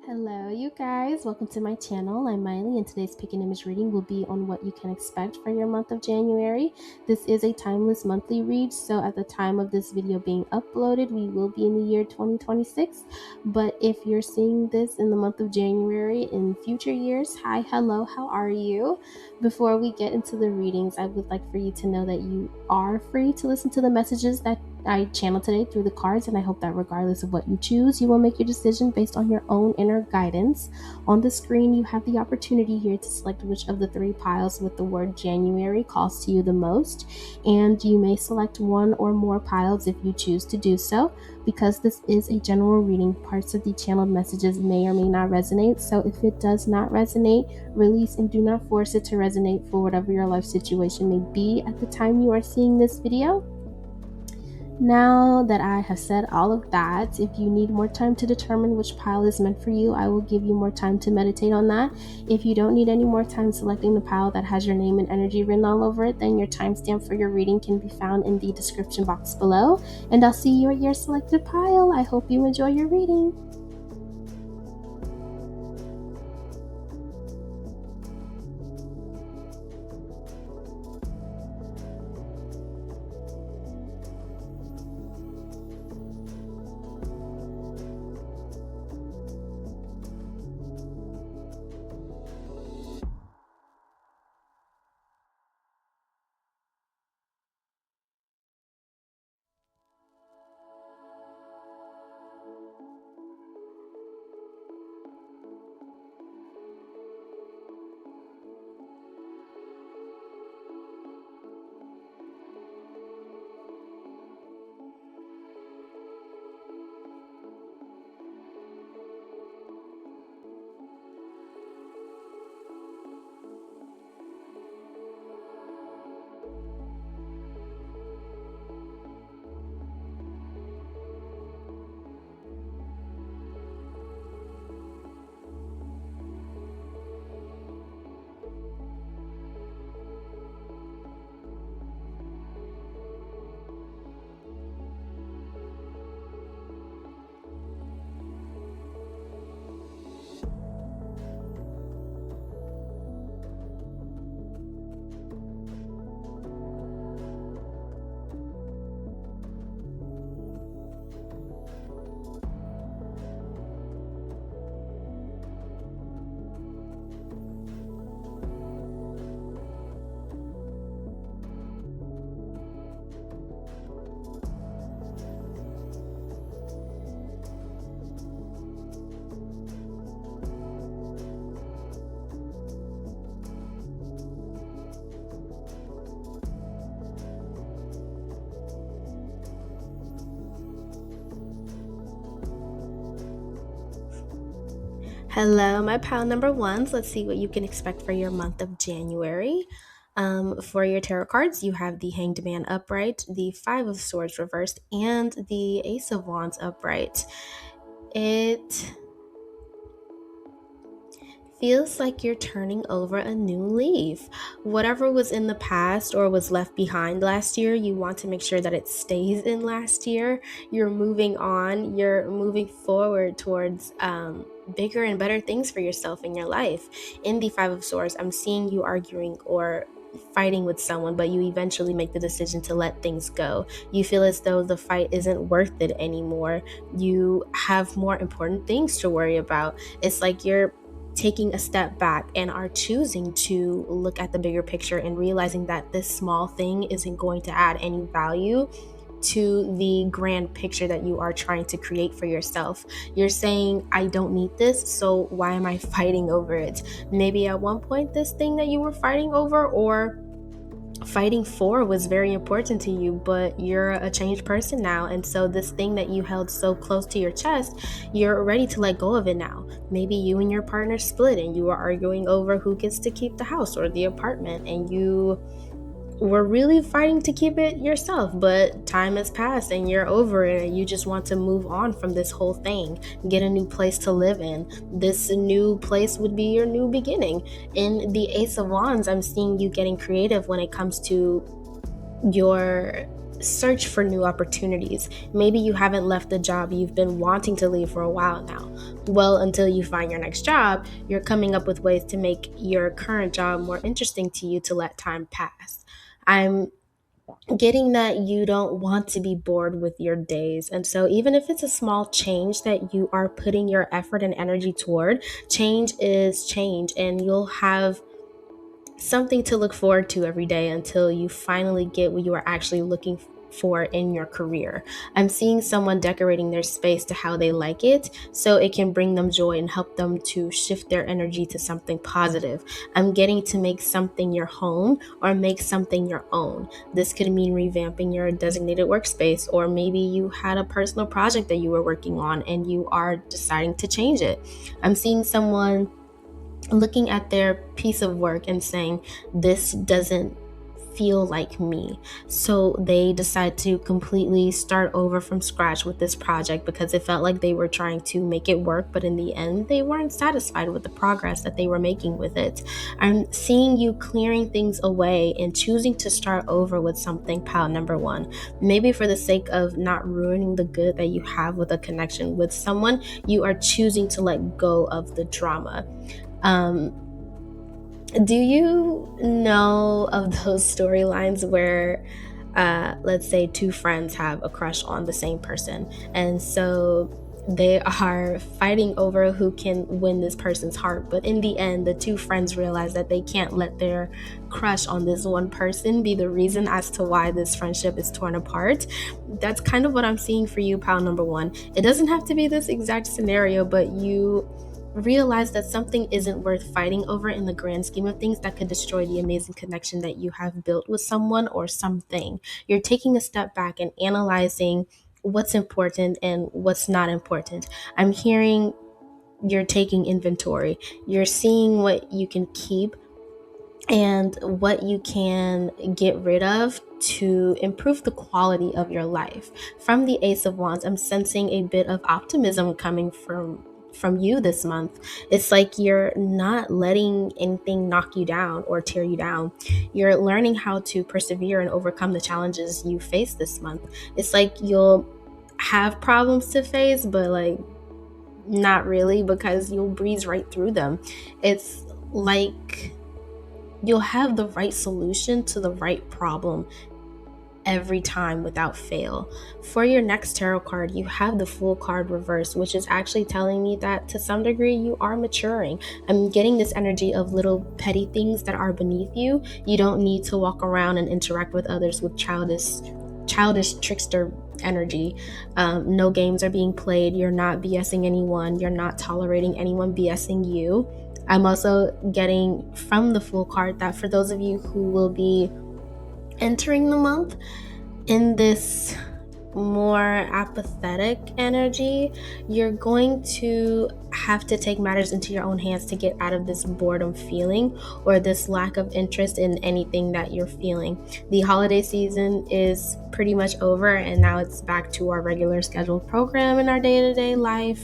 Hello, you guys. Welcome to my channel. I'm Miley, and today's pick and image reading will be on what you can expect for your month of January. This is a timeless monthly read, so at the time of this video being uploaded, we will be in the year 2026. But if you're seeing this in the month of January in future years, hi, hello, how are you? Before we get into the readings, I would like for you to know that you are free to listen to the messages that I channel today through the cards, and I hope that regardless of what you choose, you will make your decision based on your own inner guidance. On the screen, you have the opportunity here to select which of the three piles with the word January calls to you the most, and you may select one or more piles if you choose to do so. Because this is a general reading, parts of the channeled messages may or may not resonate, so if it does not resonate, release and do not force it to resonate for whatever your life situation may be at the time you are seeing this video. Now that I have said all of that, if you need more time to determine which pile is meant for you, I will give you more time to meditate on that. If you don't need any more time selecting the pile that has your name and energy written all over it, then your timestamp for your reading can be found in the description box below. And I'll see you at your selected pile. I hope you enjoy your reading. Hello, my pile number ones. Let's see what you can expect for your month of January. For your tarot cards, you have the Hanged Man upright, the Five of Swords reversed, and the Ace of Wands upright. It feels like you're turning over a new leaf. Whatever was in the past or was left behind last year, you want to make sure that it stays in last year. You're moving on, you're moving forward towards bigger and better things for yourself in your life. In the Five of Swords, I'm seeing you arguing or fighting with someone, but you eventually make the decision to let things go. You feel as though the fight isn't worth it anymore. You have more important things to worry about. It's like you're taking a step back and are choosing to look at the bigger picture and realizing that this small thing isn't going to add any value to the grand picture that you are trying to create for yourself. You're saying, I don't need this, so why am I fighting over it? Maybe at one point this thing that you were fighting over or fighting for was very important to you, but you're a changed person now, and so this thing that you held so close to your chest, you're ready to let go of it now. Maybe you and your partner split and you are arguing over who gets to keep the house or the apartment, and you were really fighting to keep it yourself, but time has passed and you're over it and you just want to move on from this whole thing, get a new place to live in. This new place would be your new beginning. In the Ace of Wands, I'm seeing you getting creative when it comes to your search for new opportunities. Maybe you haven't left the job you've been wanting to leave for a while now. Well, until you find your next job, you're coming up with ways to make your current job more interesting to you to let time pass. I'm getting that you don't want to be bored with your days. And so, even if it's a small change that you are putting your effort and energy toward, change is change, and you'll have something to look forward to every day until you finally get what you are actually looking for in your career. I'm seeing someone decorating their space to how they like it so it can bring them joy and help them to shift their energy to something positive. I'm getting to make something your home or make something your own. This could mean revamping your designated workspace, or maybe you had a personal project that you were working on and you are deciding to change it. I'm seeing someone looking at their piece of work and saying, this doesn't feel like me. So they decide to completely start over from scratch with this project because it felt like they were trying to make it work, but in the end, they weren't satisfied with the progress that they were making with it. I'm seeing you clearing things away and choosing to start over with something, pile number one. Maybe for the sake of not ruining the good that you have with a connection with someone, you are choosing to let go of the drama. Um, do you know of those storylines where, let's say, two friends have a crush on the same person, and so they are fighting over who can win this person's heart, but in the end, the two friends realize that they can't let their crush on this one person be the reason as to why this friendship is torn apart. That's kind of what I'm seeing for you, pal number one. It doesn't have to be this exact scenario, but you realize that something isn't worth fighting over in the grand scheme of things that could destroy the amazing connection that you have built with someone or something. You're taking a step back and analyzing what's important and what's not important. I'm hearing you're taking inventory. You're seeing what you can keep and what you can get rid of to improve the quality of your life. From the Ace of Wands, I'm sensing a bit of optimism coming from you this month. It's like you're not letting anything knock you down or tear you down. You're learning how to persevere and overcome the challenges you face this month. It's like you'll have problems to face, but like not really, because you'll breeze right through them. It's like you'll have the right solution to the right problem every time without fail. For your next tarot card, you have the Fool card reversed, which is actually telling me that to some degree you are maturing. I'm getting this energy of little petty things that are beneath you. You don't need to walk around and interact with others with childish trickster energy. No games are being played. You're not BSing anyone. You're not tolerating anyone BSing you. I'm also getting from the Fool card that for those of you who will be entering the month in this more apathetic energy, you're going to have to take matters into your own hands to get out of this boredom feeling or this lack of interest in anything that you're feeling. The holiday season is pretty much over, and now it's back to our regular scheduled program in our day-to-day life.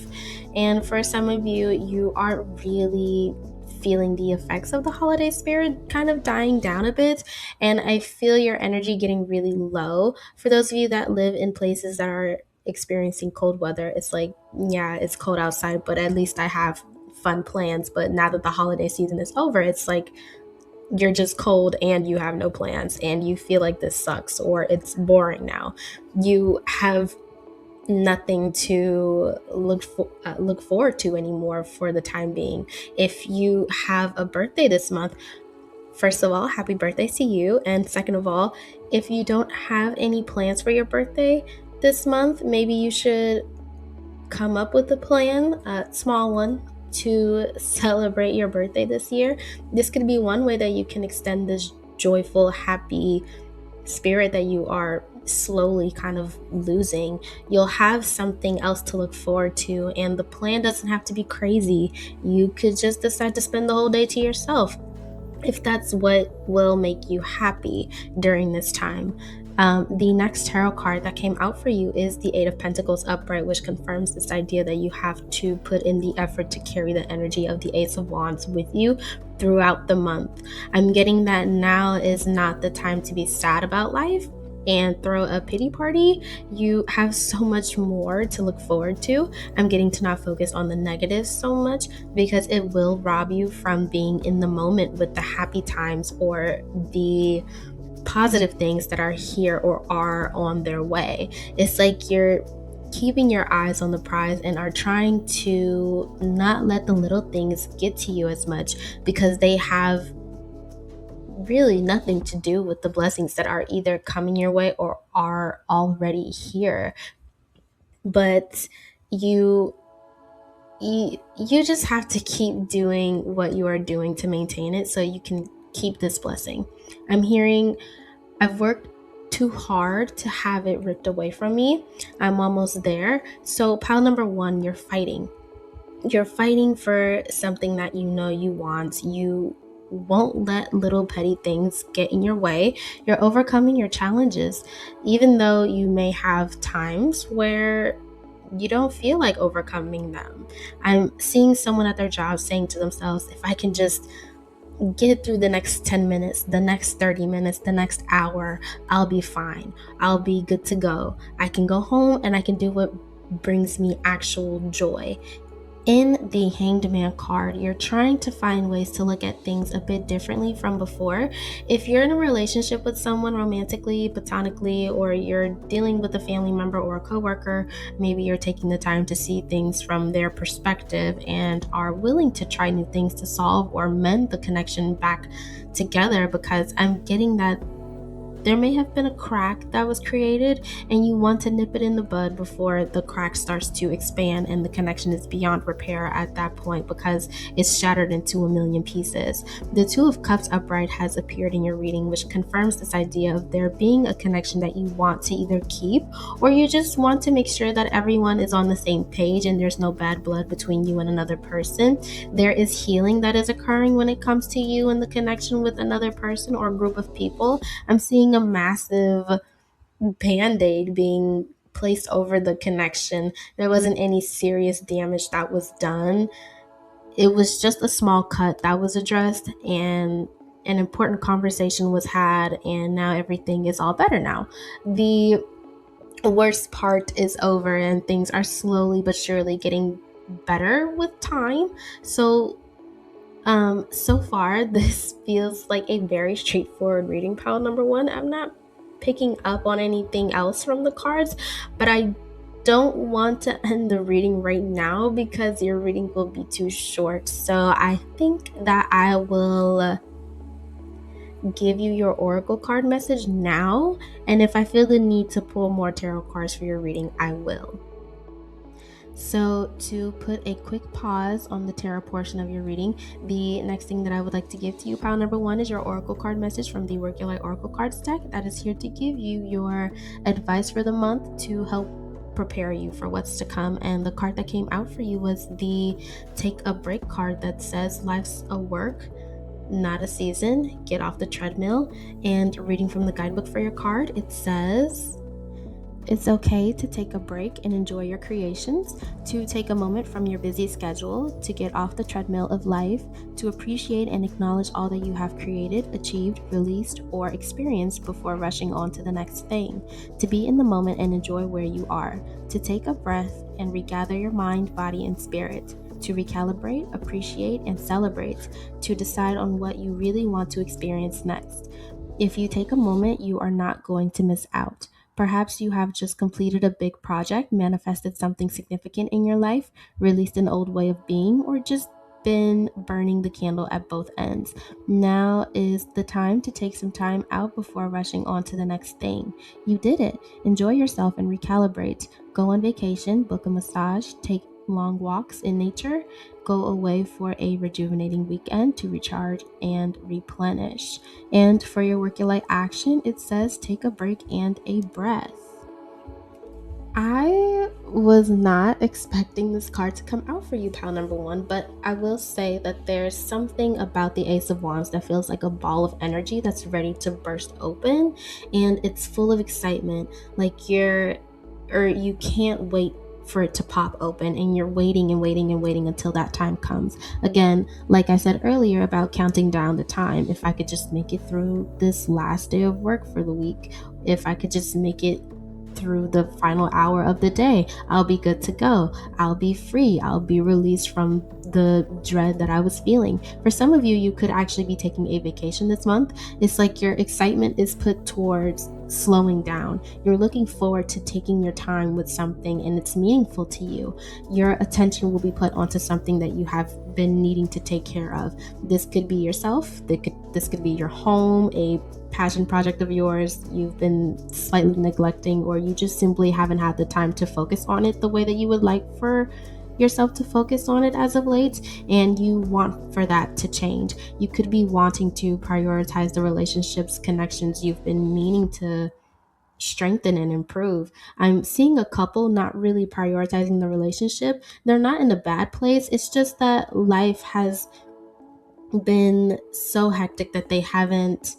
And for some of you, you aren't really feeling the effects of the holiday spirit kind of dying down a bit, and I feel your energy getting really low. For those of you that live in places that are experiencing cold weather, it's like, yeah, it's cold outside, but at least I have fun plans. But now that the holiday season is over, it's like you're just cold and you have no plans and you feel like this sucks or it's boring now. You have nothing to look forward to anymore for the time being. If you have a birthday this month, first of all, happy birthday to you. And second of all, if you don't have any plans for your birthday this month, maybe you should come up with a plan, a small one, to celebrate your birthday this year. This could be one way that you can extend this joyful, happy spirit that you are slowly kind of losing. You'll have something else to look forward to, and the plan doesn't have to be crazy. You could just decide to spend the whole day to yourself if that's what will make you happy during this time. The next tarot card that came out for you is the Eight of Pentacles upright, which confirms this idea that you have to put in the effort to carry the energy of the Ace of Wands with you throughout the month. I'm getting that now is not the time to be sad about life. and throw a pity party, you have so much more to look forward to. I'm getting to not focus on the negatives so much because it will rob you from being in the moment with the happy times or the positive things that are here or are on their way. It's like you're keeping your eyes on the prize and are trying to not let the little things get to you as much because they have really nothing to do with the blessings that are either coming your way or are already here. But you you just have to keep doing what you are doing to maintain it so you can keep this blessing. I'm hearing I've worked too hard to have it ripped away from me. I'm almost there. So pile number 1, you're fighting. You're fighting for something that you know you want. You won't let little petty things get in your way. You're overcoming your challenges, even though you may have times where you don't feel like overcoming them. I'm seeing someone at their job saying to themselves, if I can just get through the next 10 minutes, the next 30 minutes, the next hour, I'll be fine. I'll be good to go. I can go home and I can do what brings me actual joy. In the Hanged Man card, you're trying to find ways to look at things a bit differently from before. If you're in a relationship with someone romantically, platonically, or you're dealing with a family member or a coworker, maybe you're taking the time to see things from their perspective and are willing to try new things to solve or mend the connection back together, because I'm getting that there may have been a crack that was created and you want to nip it in the bud before the crack starts to expand and the connection is beyond repair at that point because it's shattered into a million pieces. The Two of Cups upright has appeared in your reading, which confirms this idea of there being a connection that you want to either keep or you just want to make sure that everyone is on the same page and there's no bad blood between you and another person. There is healing that is occurring when it comes to you and the connection with another person or group of people. I'm seeing a massive band-aid being placed over the connection. There wasn't any serious damage that was done. It was just a small cut that was addressed and an important conversation was had, and now everything is all better now. The worst part is over and things are slowly but surely getting better with time. So far, this feels like a very straightforward reading, pile number 1. I'm not picking up on anything else from the cards, but I don't want to end the reading right now because your reading will be too short. So I think that I will give you your oracle card message now, and if I feel the need to pull more tarot cards for your reading, I will. So to put a quick pause on the tarot portion of your reading, the next thing that I would like to give to you, pile number 1, is your oracle card message from the Work Your Light Oracle Cards deck that is here to give you your advice for the month to help prepare you for what's to come. And the card that came out for you was the Take a Break card that says life's a work, not a season. Get off the treadmill. And reading from the guidebook for your card, it says, it's okay to take a break and enjoy your creations, to take a moment from your busy schedule, to get off the treadmill of life, to appreciate and acknowledge all that you have created, achieved, released, or experienced before rushing on to the next thing, to be in the moment and enjoy where you are, to take a breath and regather your mind, body, and spirit, to recalibrate, appreciate, and celebrate, to decide on what you really want to experience next. If you take a moment, you are not going to miss out. Perhaps you have just completed a big project, manifested something significant in your life, released an old way of being, or just been burning the candle at both ends. Now is the time to take some time out before rushing on to the next thing. You did it. Enjoy yourself and recalibrate. Go on vacation, book a massage, take long walks in nature, go away for a rejuvenating weekend to recharge and replenish. And for your Work Your Light action, it says take a break and a breath. I was not expecting this card to come out for you, pile number 1, but I will say that there's something about the Ace of Wands that feels like a ball of energy that's ready to burst open, and it's full of excitement, like you can't wait for it to pop open, and you're waiting and waiting and waiting until that time comes. Again, like I said earlier about counting down the time, if I could just make it through this last day of work for the week, if I could just make it through the final hour of the day, I'll be good to go. I'll be free. I'll be released from the dread that I was feeling. For some of you, you could actually be taking a vacation this month. It's like your excitement is put towards slowing down. You're looking forward to taking your time with something and it's meaningful to you. Your attention will be put onto something that you have been needing to take care of. This could be yourself. This could be your home, a passion project of yours you've been slightly neglecting, or you just simply haven't had the time to focus on it the way that you would like for yourself to focus on it as of late, and you want for that to change. You could be wanting to prioritize the relationships, connections you've been meaning to strengthen and improve. I'm seeing a couple not really prioritizing the relationship. They're not in a bad place. It's just that life has been so hectic that they haven't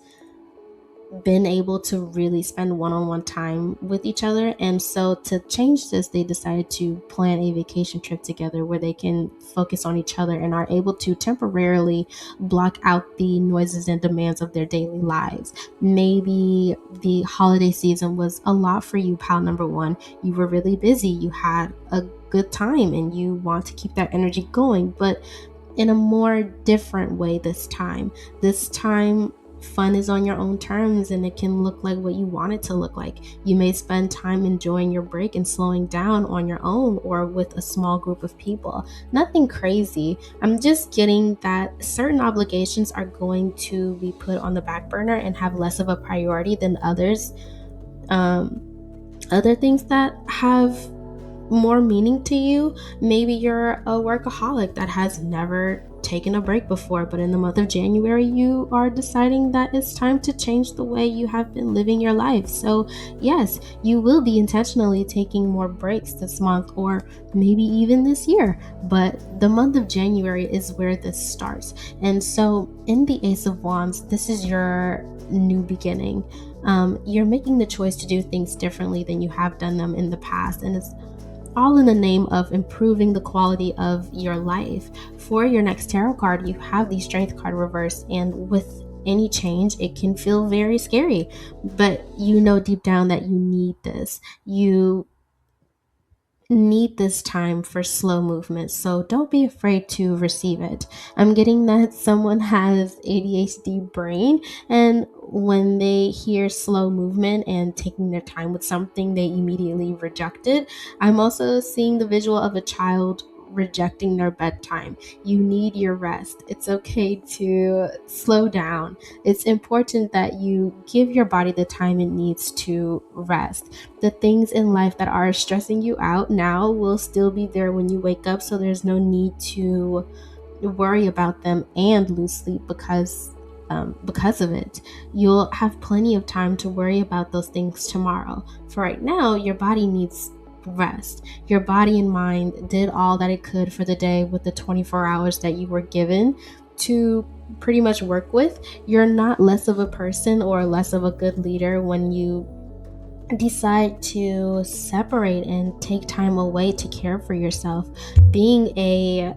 been able to really spend one-on-one time with each other. And so to change this, they decided to plan a vacation trip together where they can focus on each other and are able to temporarily block out the noises and demands of their daily lives. Maybe the holiday season was a lot for you, pal number one. You were really busy, you had a good time, and you want to keep that energy going, but in a more different way this time. This time, fun is on your own terms and it can look like what you want it to look like. You may spend time enjoying your break and slowing down on your own or with a small group of people. Nothing crazy. I'm just getting that certain obligations are going to be put on the back burner and have less of a priority than others. Other things that have more meaning to you. Maybe you're a workaholic that has never taken a break before, but in the month of January, you are deciding that it's time to change the way you have been living your life. So, yes, you will be intentionally taking more breaks this month or maybe even this year, but the month of January is where this starts. And so, in the Ace of Wands, this is your new beginning. You're making the choice to do things differently than you have done them in the past, and it's all in the name of improving the quality of your life. For your next tarot card, you have the Strength card reversed, and with any change, it can feel very scary, but you know deep down that you need this. You need this time for slow movement, so don't be afraid to receive it. I'm getting that someone has ADHD brain, and when they hear slow movement and taking their time with something, they immediately reject it. I'm also seeing the visual of a child rejecting their bedtime. You need your rest. It's okay to slow down. It's important that you give your body the time it needs to rest. The things in life that are stressing you out now will still be there when you wake up, so there's no need to worry about them and lose sleep because of it. You'll have plenty of time to worry about those things tomorrow. For right now, your body needs rest. Your body and mind did all that it could for the day with the 24 hours that you were given to pretty much work with. You're not less of a person or less of a good leader when you decide to separate and take time away to care for yourself. Being a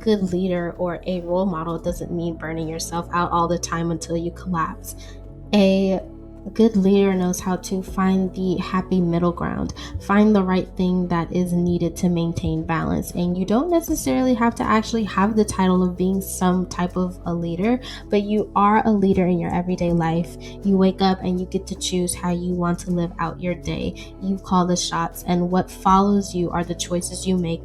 good leader or a role model doesn't mean burning yourself out all the time until you collapse. A good leader knows how to find the happy middle ground, find the right thing that is needed to maintain balance. And you don't necessarily have to actually have the title of being some type of a leader, but you are a leader in your everyday life. You wake up and you get to choose how you want to live out your day. You call the shots, and what follows you are the choices you make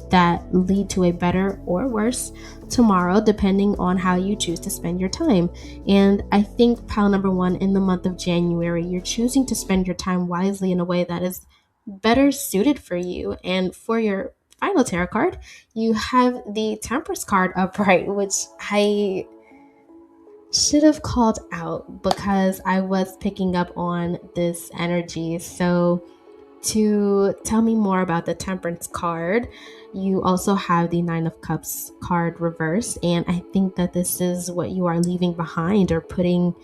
that lead to a better or worse tomorrow, depending on how you choose to spend your time. And I think, pile number one, in the month of January, you're choosing to spend your time wisely in a way that is better suited for you. And for your final tarot card, you have the Temperance card upright, which I should have called out because I was picking up on this energy. So to tell me more about the Temperance card, you also have the Nine of Cups card reversed, and I think that this is what you are leaving behind or putting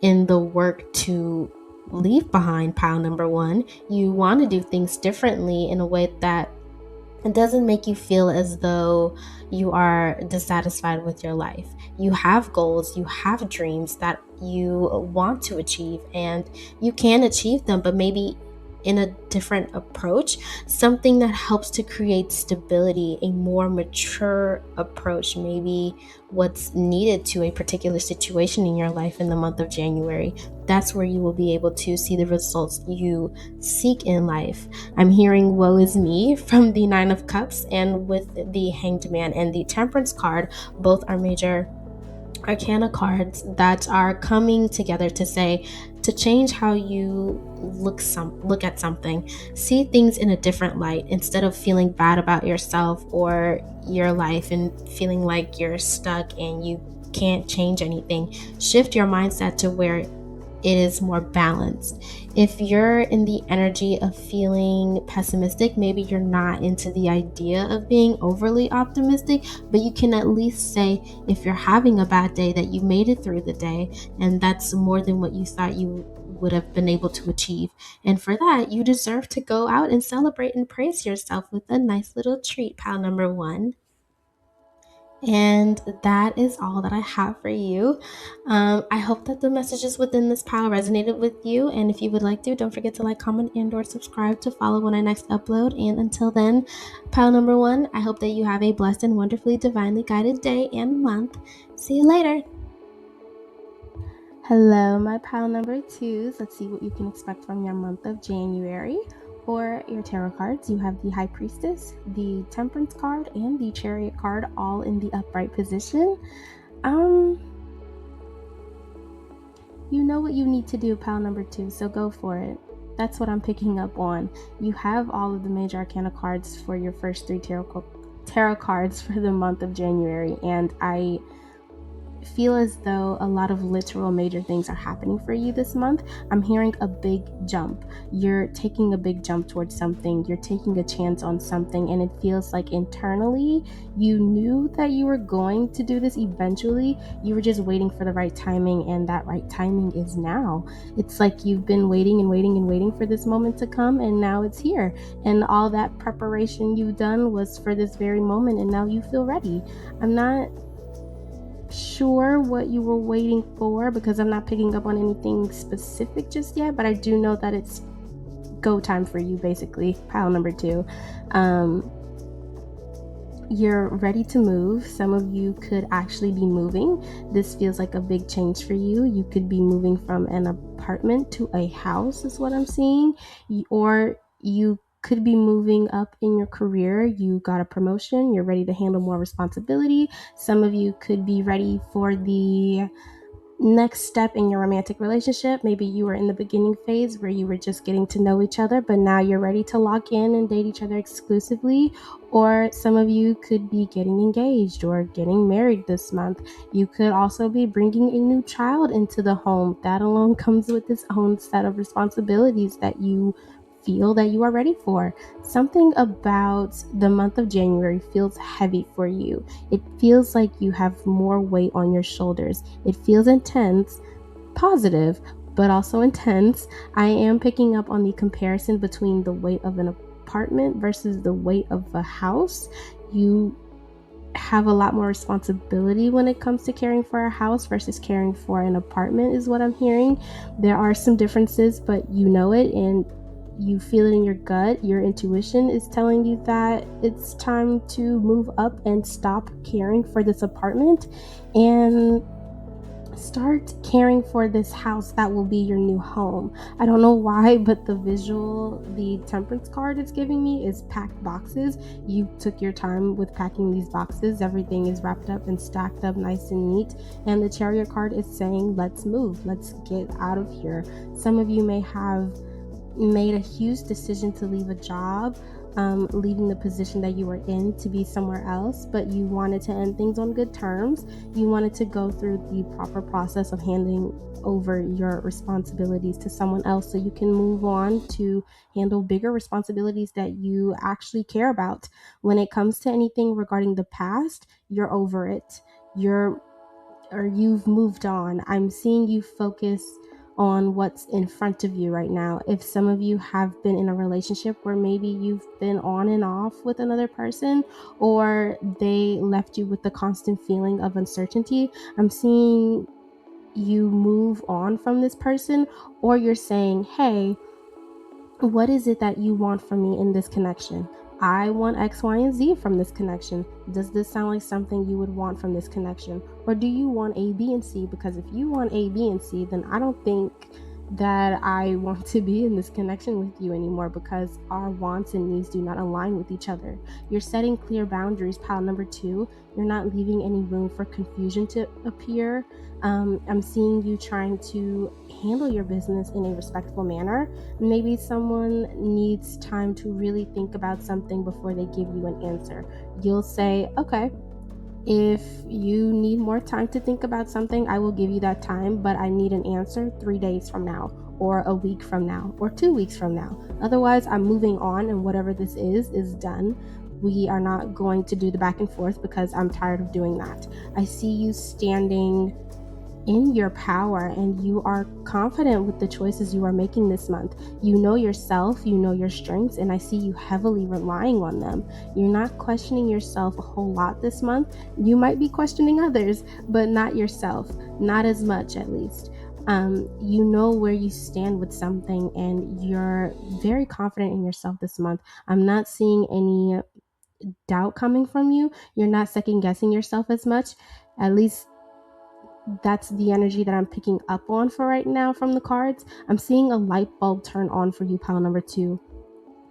in the work to leave behind, pile number one. You want to do things differently in a way that it doesn't make you feel as though you are dissatisfied with your life. You have goals, you have dreams that you want to achieve, and you can achieve them, but maybe in a different approach, something that helps to create stability, a more mature approach, maybe what's needed to a particular situation in your life in the month of January. That's where you will be able to see the results you seek in life. I'm hearing woe is me from the Nine of Cups, and with the Hanged Man and the Temperance card, both are major arcana cards that are coming together to say to change how you look at something, see things in a different light instead of feeling bad about yourself or your life and feeling like you're stuck and you can't change anything. Shift your mindset to where it is more balanced. If you're in the energy of feeling pessimistic, maybe you're not into the idea of being overly optimistic, but you can at least say, if you're having a bad day, that you made it through the day, and that's more than what you thought you would have been able to achieve. And for that, you deserve to go out and celebrate and praise yourself with a nice little treat, pal number one. And that is all that I have for you. I hope that the messages within this pile resonated with you. And if you would like to, don't forget to like, comment, and or subscribe to follow when I next upload. And until then, pile number one, I hope that you have a blessed and wonderfully divinely guided day and month. See you later. Hello, my pile number twos. Let's see what you can expect from your month of January. For your tarot cards, you have the High Priestess, the Temperance card, and the Chariot card all in the upright position. You know what you need to do, pile number two, so go for it. That's what I'm picking up on. You have all of the major arcana cards for your first three tarot cards for the month of January, and I feel as though a lot of literal major things are happening for you this month. I'm hearing a big jump. You're taking a big jump towards something. You're taking a chance on something, and it feels like internally you knew that you were going to do this eventually. You were just waiting for the right timing, and that right timing is now. It's like you've been waiting and waiting and waiting for this moment to come, and now it's here. And all that preparation you've done was for this very moment, and now you feel ready. I'm not sure what you were waiting for because I'm not picking up on anything specific just yet, but I do know that it's go time for you, basically, pile number two. You're ready to move. Some of you could actually be moving. This feels like a big change for you. You could be moving from an apartment to a house, is what I'm seeing, or you could be moving up in your career. You got a promotion, you're ready to handle more responsibility. Some of you could be ready for the next step in your romantic relationship. Maybe you were in the beginning phase where you were just getting to know each other, but now you're ready to lock in and date each other exclusively. Or some of you could be getting engaged or getting married this month. You could also be bringing a new child into the home. That alone comes with its own set of responsibilities that you feel that you are ready for. Something about the month of January feels heavy for you. It feels like you have more weight on your shoulders. It feels intense, positive, but also intense. I am picking up on the comparison between the weight of an apartment versus the weight of a house. You have a lot more responsibility when it comes to caring for a house versus caring for an apartment, is what I'm hearing. There are some differences, but you know it, and you feel it in your gut. Your intuition is telling you that it's time to move up and stop caring for this apartment and start caring for this house that will be your new home. I don't know why, but the visual the Temperance card is giving me is packed boxes. You took your time with packing these boxes. Everything is wrapped up and stacked up nice and neat. And the Chariot card is saying, let's move, let's get out of here. Some of you may have made a huge decision to leave a job, leaving the position that you were in to be somewhere else, but you wanted to end things on good terms. You wanted to go through the proper process of handing over your responsibilities to someone else so you can move on to handle bigger responsibilities that you actually care about. When it comes to anything regarding the past, you're over it. You've moved on. I'm seeing you focus on what's in front of you right now. If some of you have been in a relationship where maybe you've been on and off with another person, or they left you with the constant feeling of uncertainty, I'm seeing you move on from this person, or you're saying, hey, what is it that you want from me in this connection? I want X, Y, and Z from this connection. Does this sound like something you would want from this connection? Or do you want A, B, and C? Because if you want A, B, and C, then I don't think that I want to be in this connection with you anymore, because our wants and needs do not align with each other. You're setting clear boundaries, pile number 2. You're not leaving any room for confusion to appear. I'm seeing you trying to handle your business in a respectful manner. Maybe someone needs time to really think about something before they give you an answer. You'll say, okay, if you need more time to think about something, I will give you that time, but I need an answer 3 days from now, or a week from now, or 2 weeks from now. Otherwise, I'm moving on, and whatever this is done. We are not going to do the back and forth, because I'm tired of doing that. I see you standing in your power, and you are confident with the choices you are making this month. You know yourself, you know your strengths, and I see you heavily relying on them. You're not questioning yourself a whole lot this month. You might be questioning others, but not yourself, not as much at least. You know where you stand with something, and you're very confident in yourself this month. I'm not seeing any doubt coming from you. You're not second guessing yourself as much. At least that's the energy that I'm picking up on for right now from the cards. I'm seeing a light bulb turn on for you, pile number 2.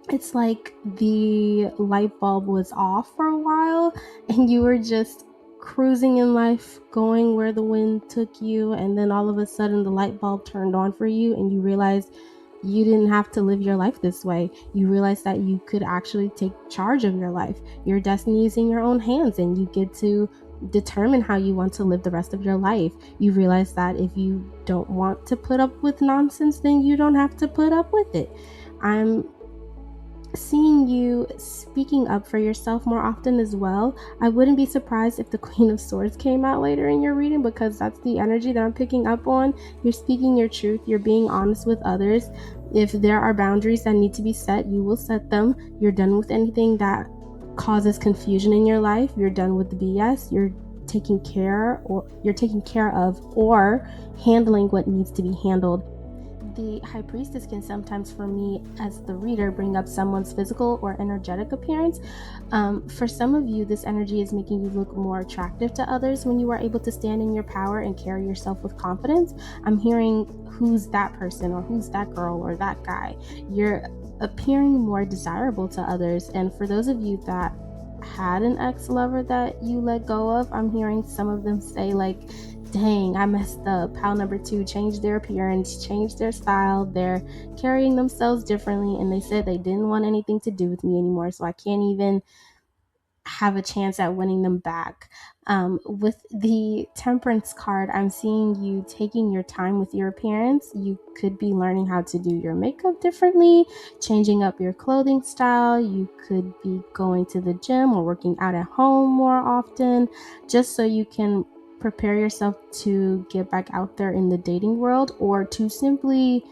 It's like the light bulb was off for a while, and you were just cruising in life, going where the wind took you, and then all of a sudden the light bulb turned on for you, and you realized you didn't have to live your life this way. You realized that you could actually take charge of your life. Your destiny is in your own hands, and you get to determine how you want to live the rest of your life. You realize that if you don't want to put up with nonsense, then you don't have to put up with it. I'm seeing you speaking up for yourself more often as well. I wouldn't be surprised if the Queen of Swords came out later in your reading, because that's the energy that I'm picking up on. You're speaking your truth. You're being honest with others. If there are boundaries that need to be set, you will set them. You're done with anything that causes confusion in your life. You're done with the BS. You're taking care of or handling what needs to be handled. The High Priestess can sometimes, for me as the reader, bring up someone's physical or energetic appearance. For some of you, this energy is making you look more attractive to others when you are able to stand in your power and carry yourself with confidence. I'm hearing who's that person, or who's that girl, or that guy. You're appearing more desirable to others. And for those of you that had an ex-lover that you let go of, I'm hearing some of them say, like, dang, I messed up. Pile number 2 changed their appearance, changed their style. They're carrying themselves differently, and they said they didn't want anything to do with me anymore, so I can't even have a chance at winning them back. With the Temperance card, I'm seeing you taking your time with your appearance. You could be learning how to do your makeup differently, changing up your clothing style. You could be going to the gym or working out at home more often, just so you can prepare yourself to get back out there in the dating world, or to simply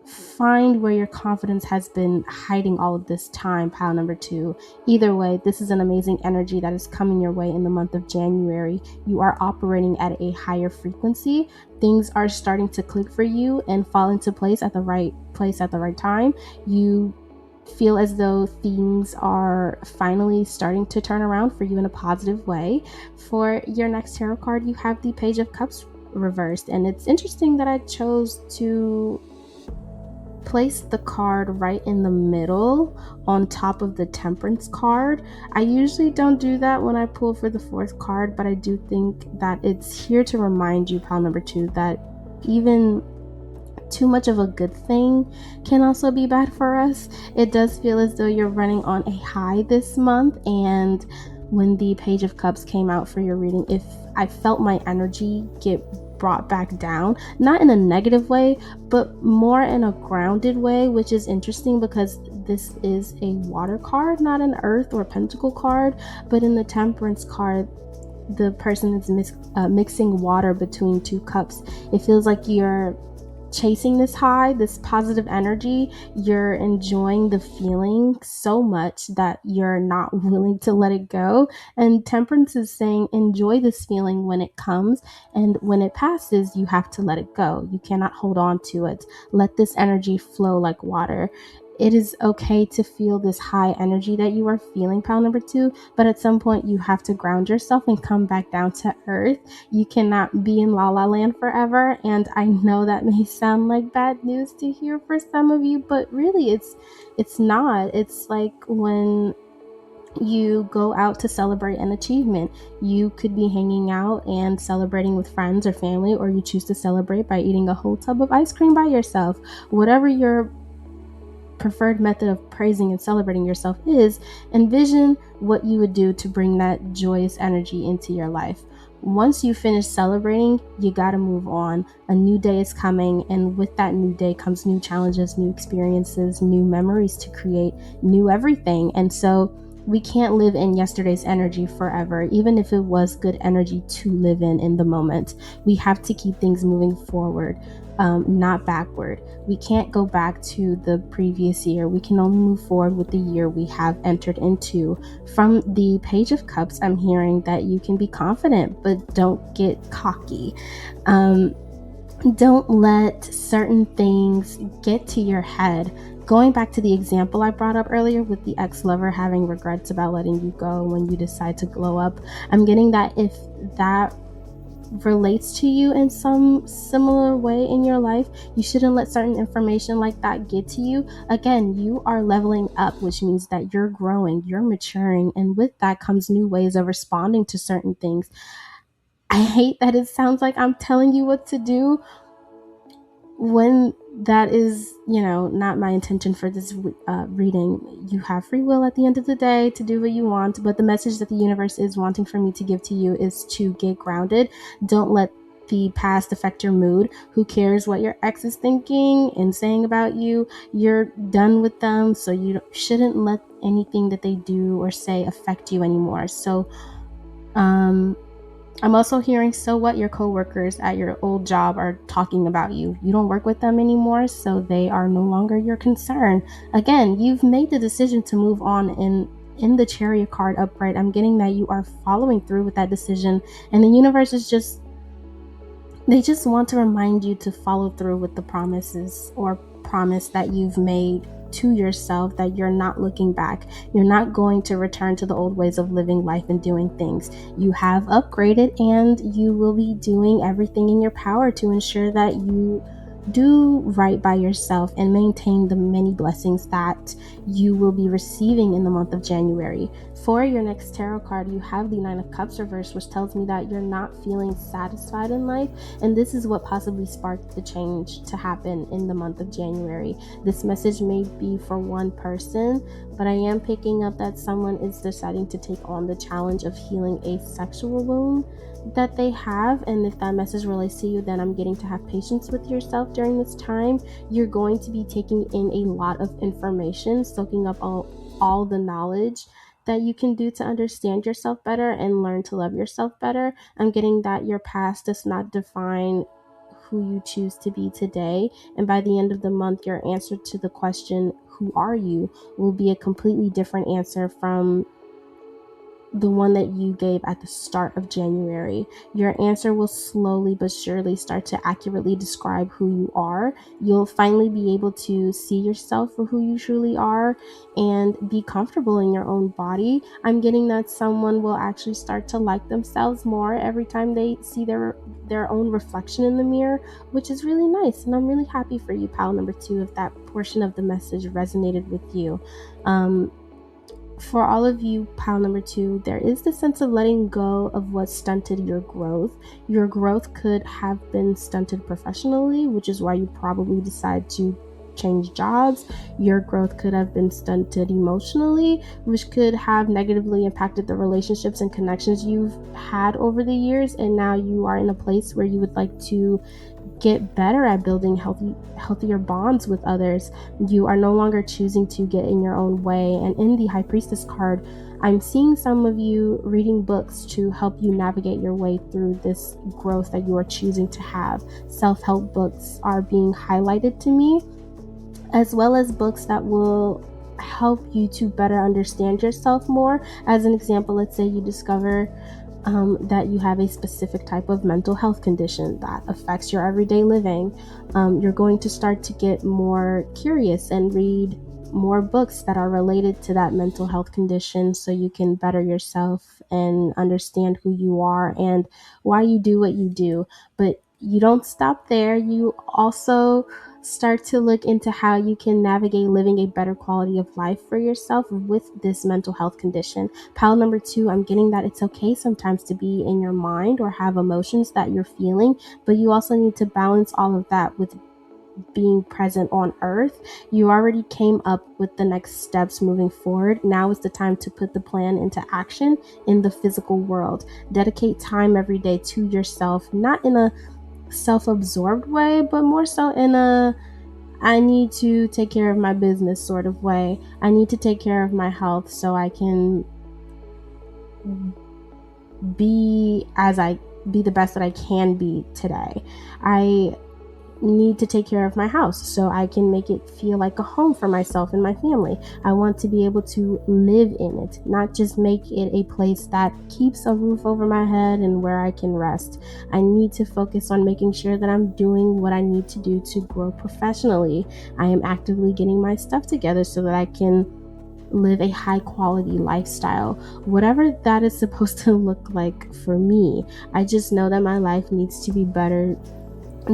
find where your confidence has been hiding all of this time, pile number 2. Either way, this is an amazing energy that is coming your way in the month of January. You are operating at a higher frequency. Things are starting to click for you and fall into place at the right time. You feel as though things are finally starting to turn around for you in a positive way. For your next tarot card, you have the Page of Cups reversed, and it's interesting that I chose to place the card right in the middle on top of the Temperance card. I usually don't do that when I pull for the 4th card, but I do think that it's here to remind you, pile number 2, that even too much of a good thing can also be bad for us. It does feel as though you're running on a high this month, and when the Page of Cups came out for your reading, if I felt my energy get brought back down, not in a negative way, but more in a grounded way, which is interesting because this is a water card, not an earth or pentacle card. But in the Temperance card, the person is mixing water between 2 cups. It feels like you're chasing this high, this positive energy. You're enjoying the feeling so much that you're not willing to let it go. And Temperance is saying, enjoy this feeling when it comes, and when it passes, you have to let it go. You cannot hold on to it. Let this energy flow like water. It is okay to feel this high energy that you are feeling, pile number 2, but at some point you have to ground yourself and come back down to earth. You cannot be in la la land forever, and I know that may sound like bad news to hear for some of you, but really it's not. It's like when you go out to celebrate an achievement. You could be hanging out and celebrating with friends or family, or you choose to celebrate by eating a whole tub of ice cream by yourself. Whatever your preferred method of praising and celebrating yourself is, envision what you would do to bring that joyous energy into your life. Once you finish celebrating, you gotta move on. A new day is coming, and with that new day comes new challenges, new experiences, new memories to create, new everything. And so we can't live in yesterday's energy forever, even if it was good energy to live in the moment. We have to keep things moving forward, not backward. We can't go back to the previous year. We can only move forward with the year we have entered into. From the Page of Cups, I'm hearing that you can be confident, but don't get cocky. Don't let certain things get to your head. Going back to the example I brought up earlier with the ex-lover having regrets about letting you go when you decide to glow up, I'm getting that if that relates to you in some similar way in your life, you shouldn't let certain information like that get to you. Again, you are leveling up, which means that you're growing, you're maturing, and with that comes new ways of responding to certain things. I hate that it sounds like I'm telling you what to do, when that is, not my intention for this reading. You have free will at the end of the day to do what you want, but the message that the universe is wanting for me to give to you is to get grounded. Don't let the past affect your mood. Who cares what your ex is thinking and saying about you? You're done with them, so you shouldn't let anything that they do or say affect you anymore. So I'm also hearing, so what, your coworkers at your old job are talking about you. You don't work with them anymore, so they are no longer your concern. Again, you've made the decision to move on. In the Chariot card upright, I'm getting that you are following through with that decision, and the universe is just want to remind you to follow through with the promises or promise that you've made to yourself, that you're not looking back. You're not going to return to the old ways of living life and doing things. You have upgraded, and you will be doing everything in your power to ensure that you do right by yourself and maintain the many blessings that you will be receiving in the month of January. For your next tarot card, you have the Nine of Cups reversed, which tells me that you're not feeling satisfied in life, and this is what possibly sparked the change to happen in the month of January. This message may be for one person, but I am picking up that someone is deciding to take on the challenge of healing a sexual wound that they have. And if that message relates to you, then I'm getting to have patience with yourself during this time. You're going to be taking in a lot of information, soaking up all the knowledge that you can do to understand yourself better and learn to love yourself better. I'm getting that your past does not define who you choose to be today, and by the end of the month, your answer to the question, who are you, will be a completely different answer from the one that you gave at the start of January. Your answer will slowly but surely start to accurately describe who you are. You'll finally be able to see yourself for who you truly are and be comfortable in your own body. I'm getting that someone will actually start to like themselves more every time they see their own reflection in the mirror, which is really nice. And I'm really happy for you, pile number 2, if that portion of the message resonated with you. For all of you, pile number 2, there is the sense of letting go of what stunted your growth. Your growth could have been stunted professionally, which is why you probably decide to change jobs. Your growth could have been stunted emotionally, which could have negatively impacted the relationships and connections you've had over the years. And now you are in a place where you would like to get better at building healthier bonds with others. You are no longer choosing to get in your own way. And in the High Priestess card, I'm seeing some of you reading books to help you navigate your way through this growth that you are choosing to have. Self-help books are being highlighted to me, as well as books that will help you to better understand yourself more. As an example, let's say you discover that you have a specific type of mental health condition that affects your everyday living. You're going to start to get more curious and read more books that are related to that mental health condition, so you can better yourself and understand who you are and why you do what you do. But you don't stop there. You also start to look into how you can navigate living a better quality of life for yourself with this mental health condition. Pile number 2, I'm getting that it's okay sometimes to be in your mind or have emotions that you're feeling, but you also need to balance all of that with being present on earth. You already came up with the next steps moving forward. Now is the time to put the plan into action in the physical world. Dedicate time every day to yourself, not in a self-absorbed way, but more so in a I need to take care of my business sort of way. I need to take care of my health so I can be the best that I can be today. I need to take care of my house so I can make it feel like a home for myself and my family. I want to be able to live in it, not just make it a place that keeps a roof over my head and where I can rest. I need to focus on making sure that I'm doing what I need to do to grow professionally. I am actively getting my stuff together so that I can live a high quality lifestyle, whatever that is supposed to look like for me. I just know that my life needs to be better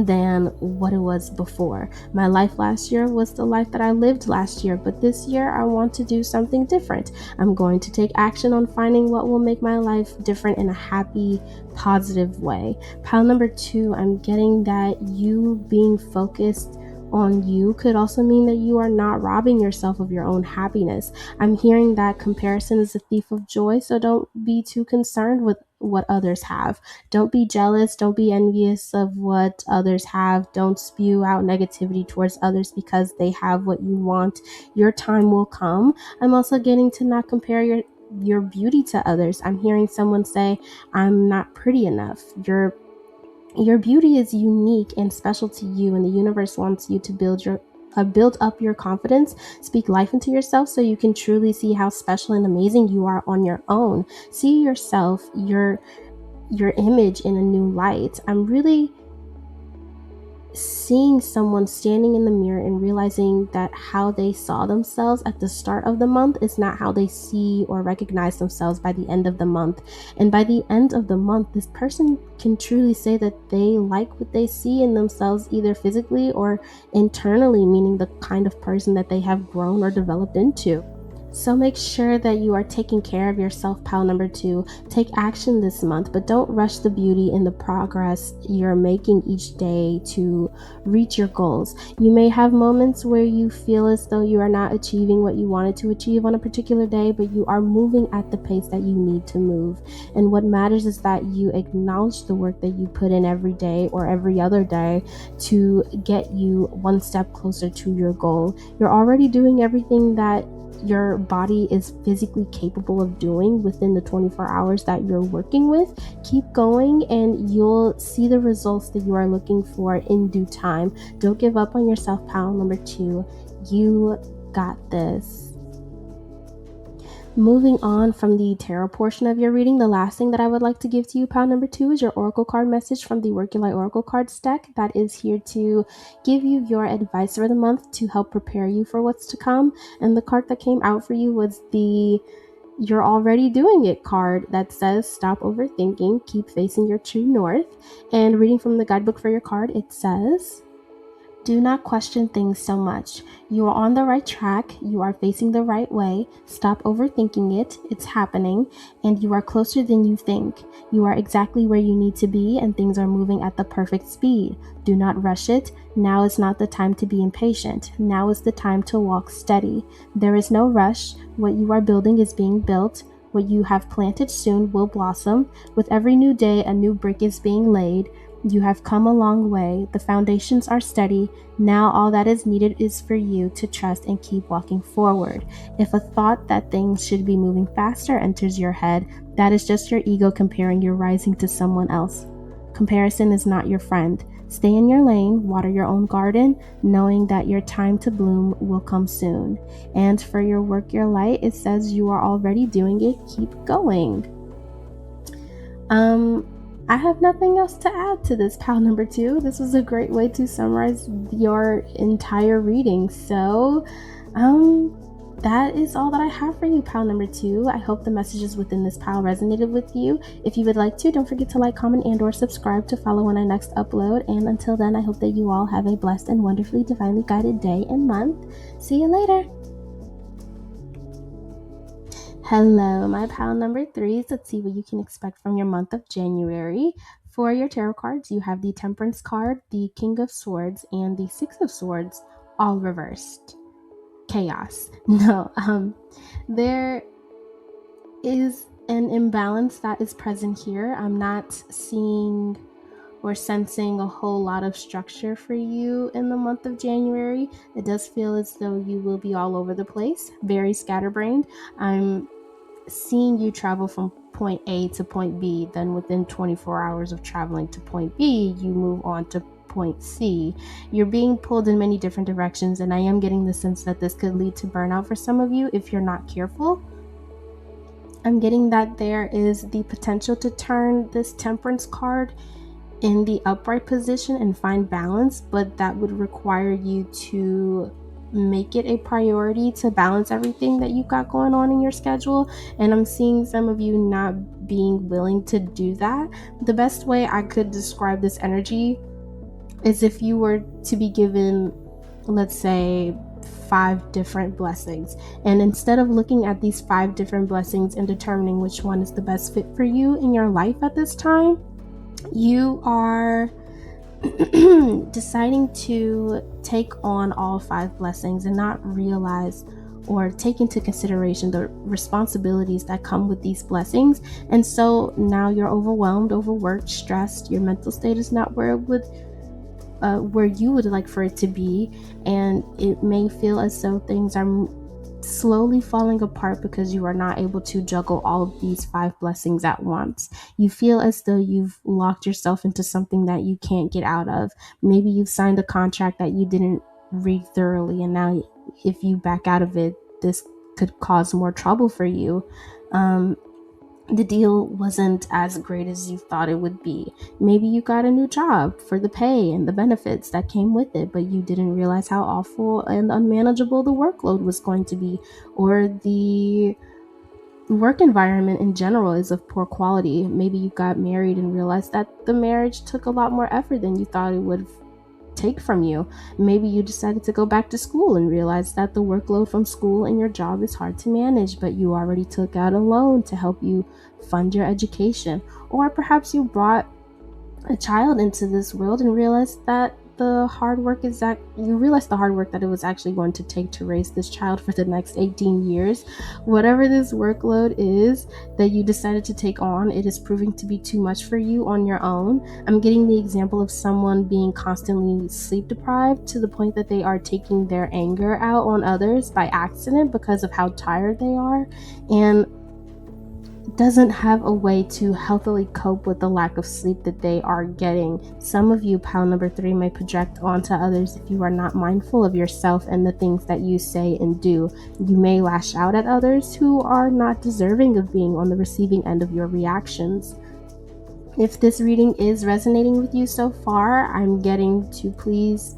than what it was before. My life last year was the life that I lived last year, but this year I want to do something different. I'm going to take action on finding what will make my life different in a happy, positive way. Pile number 2, I'm getting that you being focused on you could also mean that you are not robbing yourself of your own happiness. I'm hearing that comparison is a thief of joy, so don't be too concerned with what others have. Don't be jealous. Don't be envious of what others have. Don't spew out negativity towards others because they have what you want. Your time will come. I'm also getting to not compare your beauty to others. I'm hearing someone say, I'm not pretty enough. Your beauty is unique and special to you, and the universe wants you to build up your confidence, speak life into yourself so you can truly see how special and amazing you are on your own. See yourself, your image in a new light. I'm really seeing someone standing in the mirror and realizing that how they saw themselves at the start of the month is not how they see or recognize themselves by the end of the month. And by the end of the month, this person can truly say that they like what they see in themselves, either physically or internally, meaning the kind of person that they have grown or developed into. So make sure that you are taking care of yourself, pile number 2. Take action this month, but don't rush the beauty in the progress you're making each day to reach your goals. You may have moments where you feel as though you are not achieving what you wanted to achieve on a particular day, but you are moving at the pace that you need to move. And what matters is that you acknowledge the work that you put in every day or every other day to get you one step closer to your goal. You're already doing everything that your body is physically capable of doing within the 24 hours that you're working with. Keep going and you'll see the results that you are looking for in due time. Don't give up on yourself, pile number 2. You got this. Moving on from the tarot portion of your reading, the last thing that I would like to give to you, pile number 2, is your oracle card message from the Work Your Light Oracle Cards deck that is here to give you your advice for the month to help prepare you for what's to come. And the card that came out for you was the You're Already Doing It card that says, stop overthinking, keep facing your true north. And reading from the guidebook for your card, it says, do not question things so much. You are on the right track. You are facing the right way. Stop overthinking it. It's happening, and you are closer than you think. You are exactly where you need to be, and things are moving at the perfect speed. Do not rush it. Now is not the time to be impatient. Now is the time to walk steady. There is no rush. What you are building is being built. What you have planted soon will blossom. With every new day, a new brick is being laid. You have come a long way. The foundations are steady. Now all that is needed is for you to trust and keep walking forward. If a thought that things should be moving faster enters your head, that is just your ego comparing your rising to someone else. Comparison is not your friend. Stay in your lane, water your own garden, knowing that your time to bloom will come soon. And for your work, your light, it says you are already doing it. Keep going. I have nothing else to add to this, pal number 2. This was a great way to summarize your entire reading. So, that is all that I have for you, pal number 2. I hope the messages within this pile resonated with you. If you would like to, don't forget to like, comment, and or subscribe to follow when I next upload. And until then, I hope that you all have a blessed and wonderfully divinely guided day and month. See you later. Hello, my pal number 3s. Let's see what you can expect from your month of January. For your tarot cards, you have the Temperance card, the King of Swords, and the Six of Swords, all reversed. Chaos. No, there is an imbalance that is present here. I'm not seeing or sensing a whole lot of structure for you in the month of January. It does feel as though you will be all over the place, very scatterbrained. I'm seeing you travel from point A to point B, then within 24 hours of traveling to point B, you move on to point C. You're being pulled in many different directions, and I am getting the sense that this could lead to burnout for some of you if you're not careful. I'm getting that there is the potential to turn this Temperance card in the upright position and find balance, but that would require you to make it a priority to balance everything that you've got going on in your schedule. And I'm seeing some of you not being willing to do that. The best way I could describe this energy is if you were to be given, let's say, 5 different blessings, and instead of looking at these 5 different blessings and determining which one is the best fit for you in your life at this time, you are deciding to take on all 5 blessings and not realize or take into consideration the responsibilities that come with these blessings. And so now you're overwhelmed, overworked, stressed. Your mental state is not where you would like for it to be, and it may feel as though things are slowly falling apart because you are not able to juggle all of these 5 blessings at once. You feel as though you've locked yourself into something that you can't get out of. Maybe you've signed a contract that you didn't read thoroughly, and now if you back out of it, this could cause more trouble for you. The deal wasn't as great as you thought it would be. Maybe you got a new job for the pay and the benefits that came with it, but you didn't realize how awful and unmanageable the workload was going to be, or the work environment in general is of poor quality. Maybe you got married and realized that the marriage took a lot more effort than you thought it would take from you. Maybe you decided to go back to school and realized that the workload from school and your job is hard to manage, but you already took out a loan to help you fund your education. Or perhaps you brought a child into this world and realized that the hard work that it was actually going to take to raise this child for the next 18 years. Whatever this workload is that you decided to take on, it is proving to be too much for you on your own. I'm getting the example of someone being constantly sleep deprived to the point that they are taking their anger out on others by accident because of how tired they are, and doesn't have a way to healthily cope with the lack of sleep that they are getting. Some of you, pal number 3, may project onto others if you are not mindful of yourself and the things that you say and do. You may lash out at others who are not deserving of being on the receiving end of your reactions. If this reading is resonating with you so far, I'm getting to please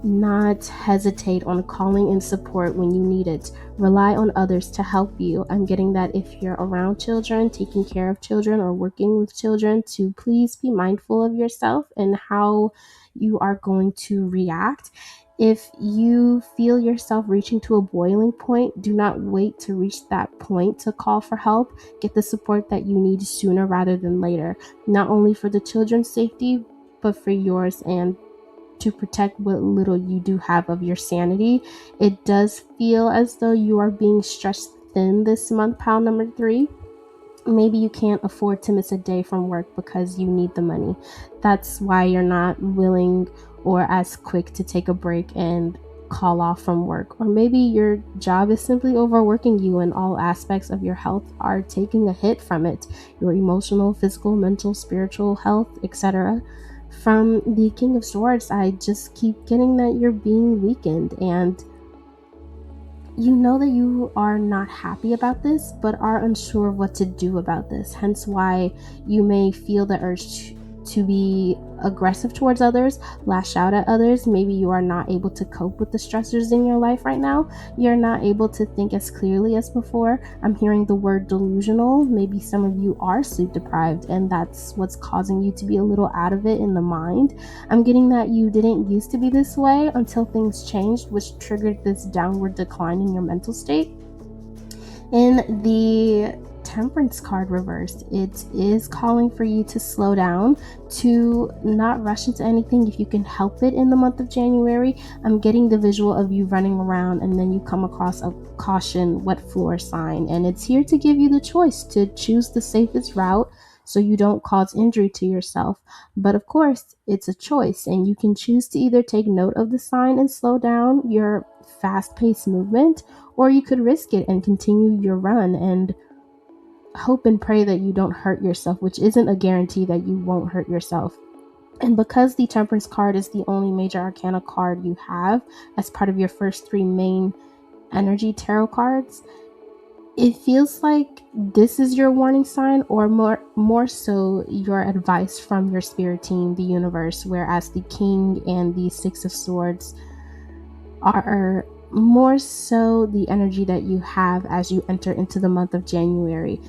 not hesitate on calling in support when you need it. Rely on others to help you. I'm getting that if you're around children, taking care of children, or working with children, to please be mindful of yourself and how you are going to react. If you feel yourself reaching to a boiling point, do not wait to reach that point to call for help. Get the support that you need sooner rather than later, not only for the children's safety, but for yours and to protect what little you do have of your sanity. It does feel as though you are being stretched thin this month, pal number 3. Maybe you can't afford to miss a day from work because you need the money. That's why you're not willing or as quick to take a break and call off from work. Or maybe your job is simply overworking you and all aspects of your health are taking a hit from it. Your emotional, physical, mental, spiritual health, etc. From the King of Swords, I just keep getting that you're being weakened, and you know that you are not happy about this, but are unsure of what to do about this. Hence, why you may feel the urge to be aggressive towards others, lash out at others. Maybe you are not able to cope with the stressors in your life right now. You're not able to think as clearly as before. I'm hearing the word delusional. Maybe some of you are sleep deprived, and that's what's causing you to be a little out of it in the mind. I'm getting that you didn't used to be this way until things changed, which triggered this downward decline in your mental state. In the Temperance card reversed, it is calling for you to slow down, to not rush into anything if you can help it in the month of January. I'm getting the visual of you running around and then you come across a caution wet floor sign, and it's here to give you the choice to choose the safest route so you don't cause injury to yourself. But of course, it's a choice, and you can choose to either take note of the sign and slow down your fast paced movement, or you could risk it and continue your run and hope and pray that you don't hurt yourself, which isn't a guarantee that you won't hurt yourself. And because the Temperance card is the only major arcana card you have as part of your first three main energy tarot cards, it feels like this is your warning sign, or more so your advice from your spirit team, the universe, whereas the King and the Six of Swords are more so the energy that you have as you enter into the month of January.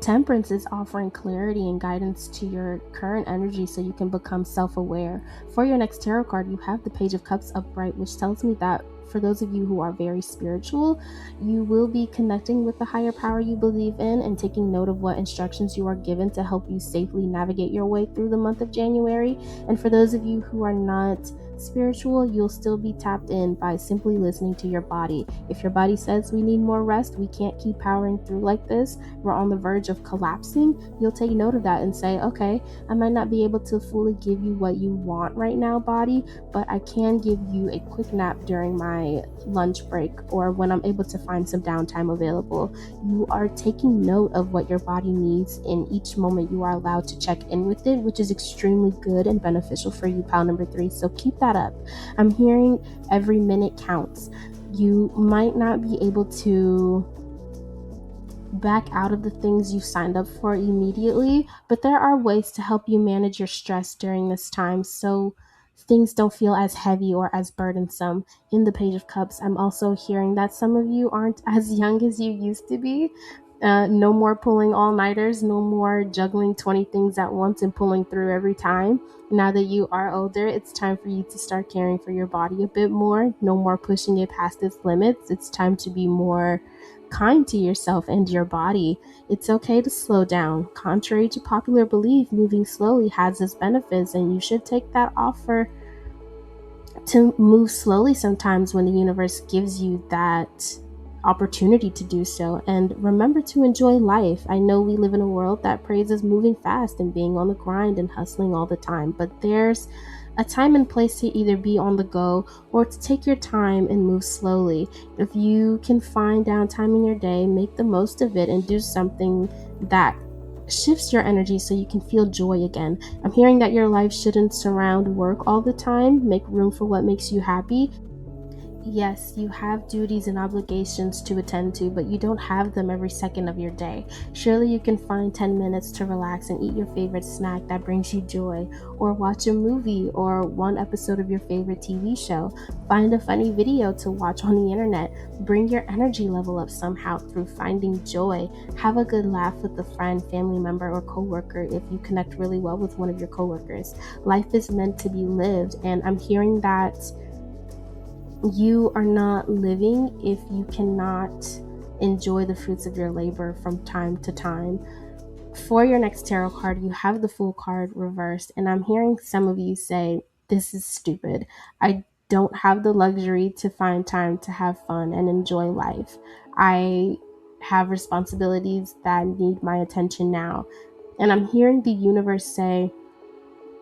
Temperance is offering clarity and guidance to your current energy so you can become self-aware. For your next tarot card, you have the Page of Cups upright, which tells me that for those of you who are very spiritual, you will be connecting with the higher power you believe in and taking note of what instructions you are given to help you safely navigate your way through the month of January. And for those of you who are not spiritual, you'll still be tapped in by simply listening to your body. If your body says we need more rest, we can't keep powering through like this, we're on the verge of collapsing, you'll take note of that and say, okay, I might not be able to fully give you what you want right now, body, but I can give you a quick nap during my lunch break or when I'm able to find some downtime available. You are taking note of what your body needs in each moment. You are allowed to check in with it, which is extremely good and beneficial for you, pal number 3. So keep that up. I'm hearing every minute counts. You might not be able to back out of the things you signed up for immediately, but there are ways to help you manage your stress during this time so things don't feel as heavy or as burdensome. In the Page of Cups, I'm also hearing that some of you aren't as young as you used to be. No more pulling all-nighters, no more juggling 20 things at once and pulling through every time. Now that you are older, it's time for you to start caring for your body a bit more. No more pushing it past its limits. It's time to be more kind to yourself and your body. It's okay to slow down. Contrary to popular belief, moving slowly has its benefits, and you should take that offer to move slowly sometimes when the universe gives you that opportunity to do so. And remember to enjoy life. I know we live in a world that praises moving fast and being on the grind and hustling all the time, but there's a time and place to either be on the go or to take your time and move slowly. If you can find downtime in your day, make the most of it and do something that shifts your energy so you can feel joy again. I'm hearing that your life shouldn't surround work all the time. Make room for what makes you happy. Yes, you have duties and obligations to attend to, but you don't have them every second of your day. Surely you can find 10 minutes to relax and eat your favorite snack that brings you joy, or watch a movie or one episode of your favorite TV show. Find a funny video to watch on the internet. Bring your energy level up somehow through finding joy. Have a good laugh with a friend, family member, or coworker if you connect really well with one of your coworkers. Life is meant to be lived, and I'm hearing that you are not living if you cannot enjoy the fruits of your labor from time to time. For your next tarot card, you have the Fool card reversed, and I'm hearing some of you say, this is stupid. I don't have the luxury to find time to have fun and enjoy life. I have responsibilities that need my attention now. And I'm hearing the universe say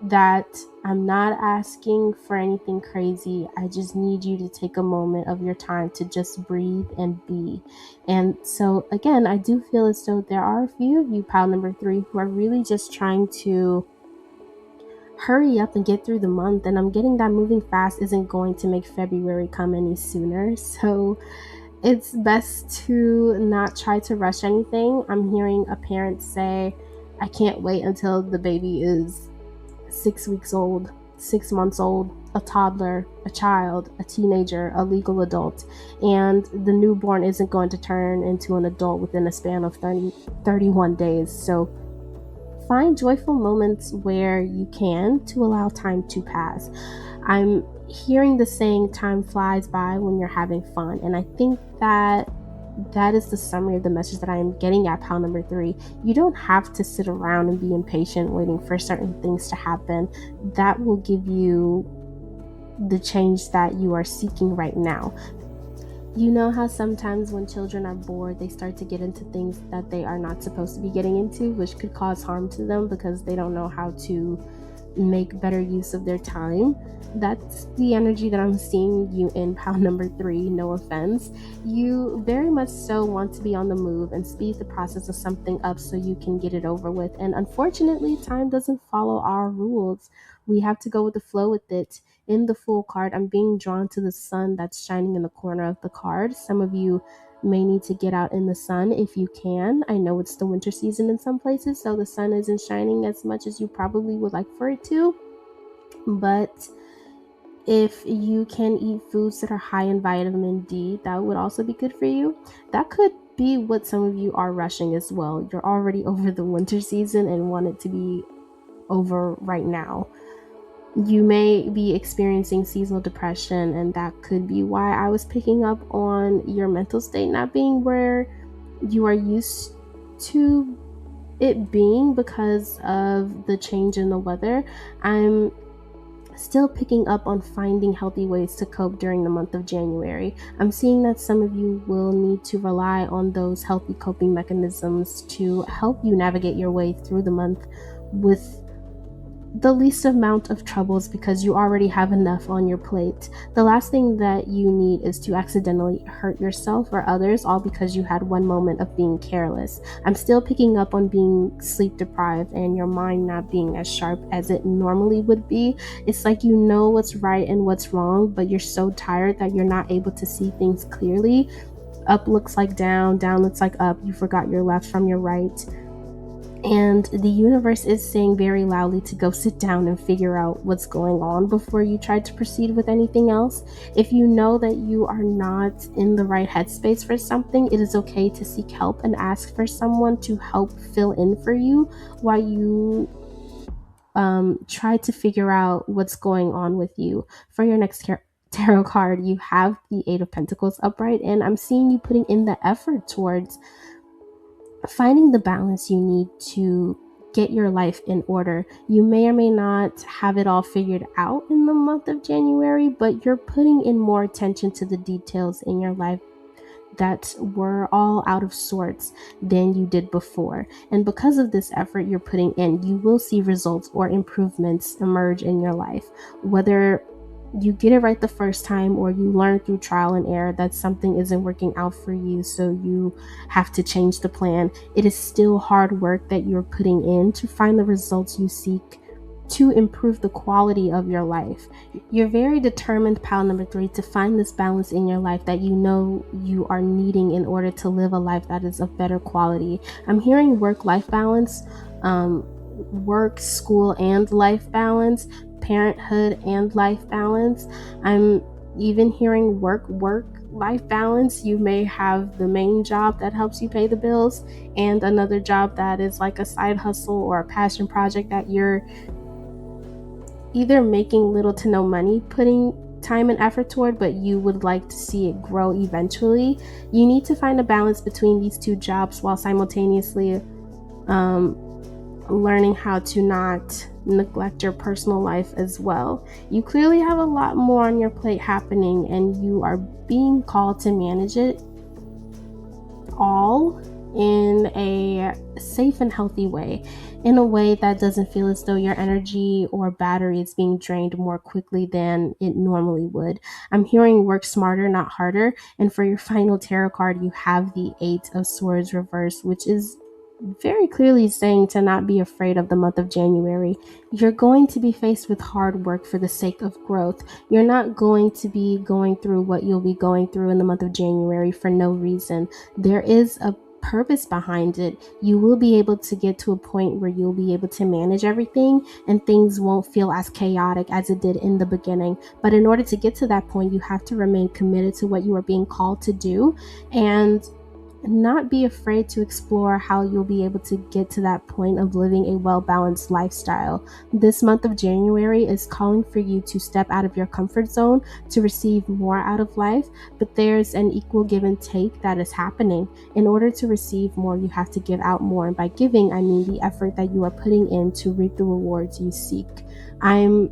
that I'm not asking for anything crazy. I just need you to take a moment of your time to just breathe and be. And so, again, I do feel as though there are a few of you, pile number 3, who are really just trying to hurry up and get through the month. And I'm getting that moving fast isn't going to make February come any sooner. So it's best to not try to rush anything. I'm hearing a parent say, I can't wait until the baby is 6 weeks old, 6 months old, a toddler, a child, a teenager, a legal adult, and the newborn isn't going to turn into an adult within a span of 31 days. So find joyful moments where you can to allow time to pass. I'm hearing the saying, time flies by when you're having fun. And I think that is the summary of the message that I am getting at pile number 3. You don't have to sit around and be impatient waiting for certain things to happen. That will give you the change that you are seeking right now. You know how sometimes when children are bored, they start to get into things that they are not supposed to be getting into, which could cause harm to them because they don't know how to make better use of their time. That's the energy that I'm seeing you in pile number 3, no offense. You very much so want to be on the move and speed the process of something up so you can get it over with. And unfortunately, time doesn't follow our rules. We have to go with the flow with it. In the Fool card, I'm being drawn to the sun that's shining in the corner of the card. Some of you may need to get out in the sun if you can. I know it's the winter season in some places, so the sun isn't shining as much as you probably would like for it to. But if you can eat foods that are high in vitamin D, that would also be good for you. That could be what some of you are rushing as well. You're already over the winter season and want it to be over right now. You may be experiencing seasonal depression, and that could be why I was picking up on your mental state not being where you are used to it being because of the change in the weather. I'm still picking up on finding healthy ways to cope during the month of January. I'm seeing that some of you will need to rely on those healthy coping mechanisms to help you navigate your way through the month with the least amount of troubles because you already have enough on your plate. The last thing that you need is to accidentally hurt yourself or others, all because you had one moment of being careless. I'm still picking up on being sleep deprived and your mind not being as sharp as it normally would be. It's like you know what's right and what's wrong, but you're so tired that you're not able to see things clearly. Up looks like down, down looks like up. You forgot your left from your right. And the universe is saying very loudly to go sit down and figure out what's going on before you try to proceed with anything else. If you know that you are not in the right headspace for something, it is okay to seek help and ask for someone to help fill in for you while you try to figure out what's going on with you. For your next tarot card, you have the 8 of Pentacles upright, and I'm seeing you putting in the effort towards finding the balance you need to get your life in order. You may or may not have it all figured out in the month of January, but you're putting in more attention to the details in your life that were all out of sorts than you did before. And because of this effort you're putting in, you will see results or improvements emerge in your life. Whether you get it right the first time or you learn through trial and error that something isn't working out for you, so you have to change the plan, it is still hard work that you're putting in to find the results you seek to improve the quality of your life. You're very determined, pile number 3, to find this balance in your life that you know you are needing in order to live a life that is of better quality. I'm hearing work-life balance, work, school, and life balance, parenthood and life balance. I'm even hearing work-life balance. You may have the main job that helps you pay the bills and another job that is like a side hustle or a passion project that you're either making little to no money, putting time and effort toward, but you would like to see it grow eventually. You need to find a balance between these 2 jobs while simultaneously learning how to not neglect your personal life as well. You clearly have a lot more on your plate happening, and you are being called to manage it all well in a safe and healthy way, in a way that doesn't feel as though your energy or battery is being drained more quickly than it normally would. I'm hearing work smarter, not harder. And for your final tarot card, you have the Eight of Swords reversed, which is very clearly saying to not be afraid of the month of January. You're going to be faced with hard work for the sake of growth. You're not going to be going through what you'll be going through in the month of January for no reason. There is a purpose behind it. You will be able to get to a point where you'll be able to manage everything and things won't feel as chaotic as it did in the beginning. But in order to get to that point, you have to remain committed to what you are being called to do and not be afraid to explore how you'll be able to get to that point of living a well-balanced lifestyle. This month of January is calling for you to step out of your comfort zone to receive more out of life, but there's an equal give and take that is happening. In order to receive more, you have to give out more. And by giving, I mean the effort that you are putting in to reap the rewards you seek. I'm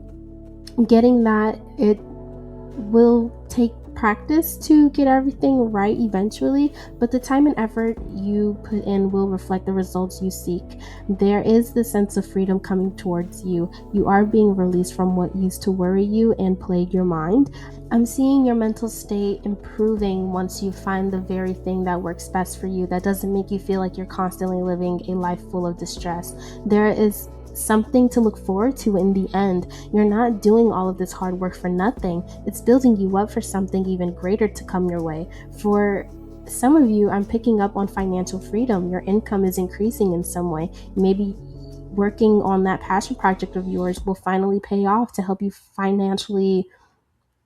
getting that it will take practice to get everything right eventually, but the time and effort you put in will reflect the results you seek. There is the sense of freedom coming towards you. You are being released from what used to worry you and plague your mind. I'm seeing your mental state improving once you find the very thing that works best for you, that doesn't make you feel like you're constantly living a life full of distress. There is something to look forward to in the end. You're not doing all of this hard work for nothing. It's building you up for something even greater to come your way. For some of you, I'm picking up on financial freedom. Your income is increasing in some way. Maybe working on that passion project of yours will finally pay off to help you financially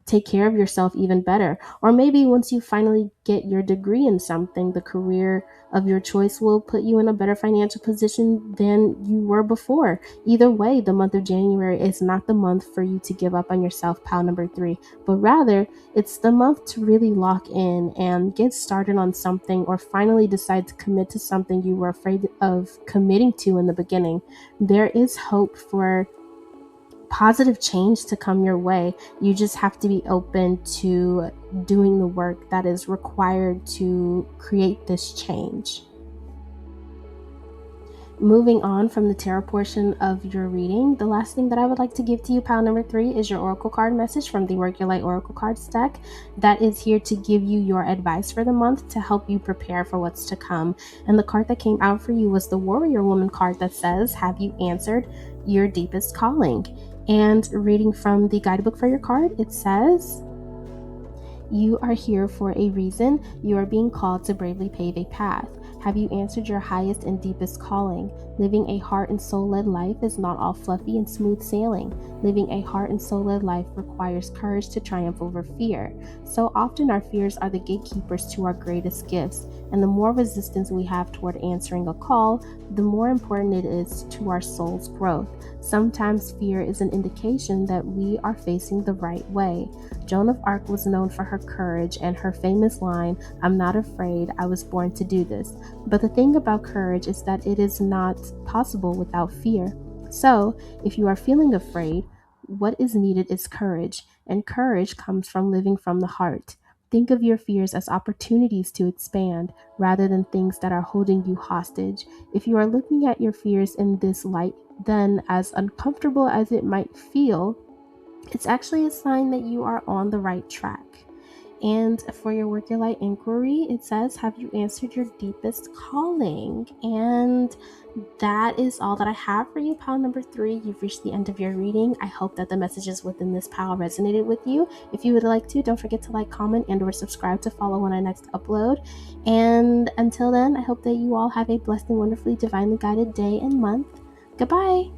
take care of yourself even better. Or maybe once you finally get your degree in something, the career of your choice will put you in a better financial position than you were before. Either way, the month of January is not the month for you to give up on yourself, pile number 3, but rather it's the month to really lock in and get started on something, or finally decide to commit to something you were afraid of committing to in the beginning. There is hope for positive change to come your way. You just have to be open to doing the work that is required to create this change. Moving on from the tarot portion of your reading, the last thing that I would like to give to you, pile number 3, is your oracle card message from the Work Your Light Oracle Cards deck that is here to give you your advice for the month to help you prepare for what's to come. And the card that came out for you was the Warrior Woman card that says, have you answered your deepest calling? And reading from the guidebook for your card, it says, you are here for a reason. You are being called to bravely pave a path. Have you answered your highest and deepest calling? Living a heart and soul-led life is not all fluffy and smooth sailing. Living a heart and soul-led life requires courage to triumph over fear. So often our fears are the gatekeepers to our greatest gifts, and the more resistance we have toward answering a call, the more important it is to our soul's growth. Sometimes fear is an indication that we are facing the right way. Joan of Arc was known for her courage and her famous line, "I'm not afraid, I was born to do this." But the thing about courage is that it is not possible without fear. So, if you are feeling afraid, what is needed is courage, and courage comes from living from the heart. Think of your fears as opportunities to expand rather than things that are holding you hostage. If you are looking at your fears in this light, then as uncomfortable as it might feel, it's actually a sign that you are on the right track. And for your Work Your Light inquiry, it says, have you answered your deepest calling? And that is all that I have for you, pile number 3. You've reached the end of your reading. I hope that the messages within this pile resonated with you. If you would like to, don't forget to like, comment, and or subscribe to follow when I next upload. And until then, I hope that you all have a blessed and wonderfully divinely guided day and month. Goodbye.